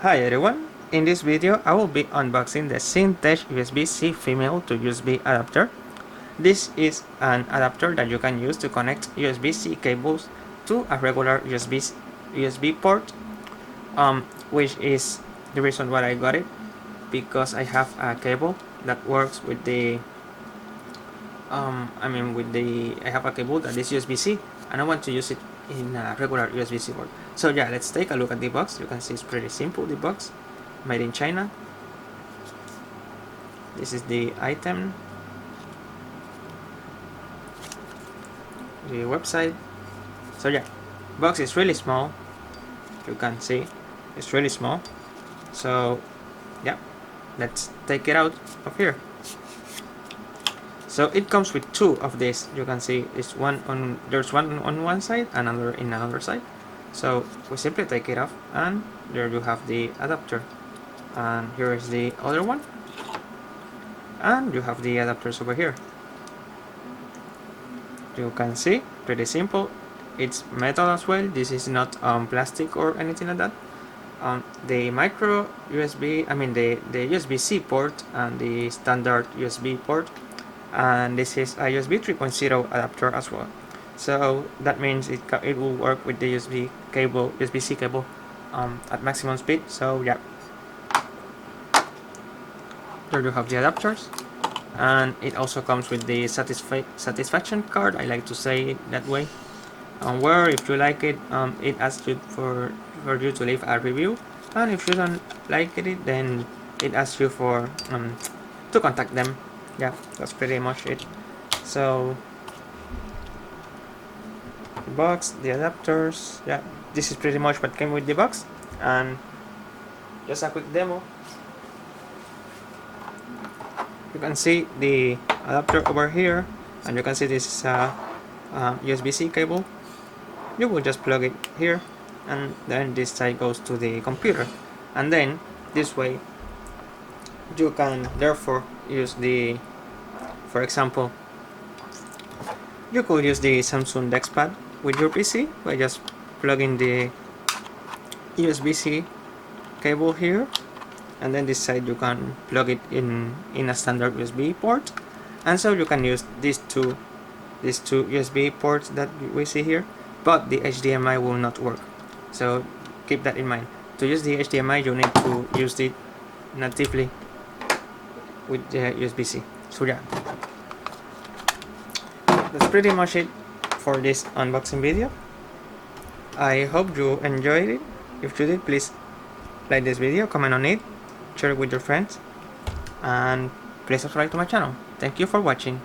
Hi everyone, in this video I will be unboxing the Syntech USB-C Female to USB adapter. This is an adapter that you can use to connect USB-C cables to a regular USB port, which is the reason why I got it, because I have a cable that works with the I have a cable that is USB-C and I want to use it in a regular USB-C port. So yeah, let's take a look at the box. You can see it's pretty simple, the box, made in China. This is the item, the website. So yeah, box is really small. You can see it's really small. So yeah, let's take it out of here. So it comes with two of these. You can see there's one on one side and another in another side. So we simply take it off and there you have the adapter, and here is the other one, and you have the adapters over here. You can see, pretty simple. It's metal as well. This is not plastic or anything like that. The micro USB, the USB-C port and the standard USB port, and this is a USB 3.0 adapter as well. So that means it will work with the USB-C cable at maximum speed. So yeah, there you have the adapters, and it also comes with the satisfaction card. I like to say it that way, where if you like it, it asks you for you to leave a review, and if you don't like it, then it asks you for to contact them. Yeah, that's pretty much it. So the box, the adapters, yeah, this is pretty much what came with the box. And just a quick demo. You can see the adapter over here, and you can see this is a USB-C cable. You will just plug it here, and then this side goes to the computer, and then this way you can therefore use the, for example, you could use the Samsung DexPad with your PC by just plugging the USB-C cable here, and then this side you can plug it in a standard USB port, and so you can use these two USB ports that we see here, but the HDMI will not work. So keep that in mind. To use the HDMI, you need to use it natively with the USB-C. So yeah, that's pretty much it for this unboxing video. I hope you enjoyed it. If you did, please like this video, comment on it, share it with your friends, and please subscribe to my channel. Thank you for watching.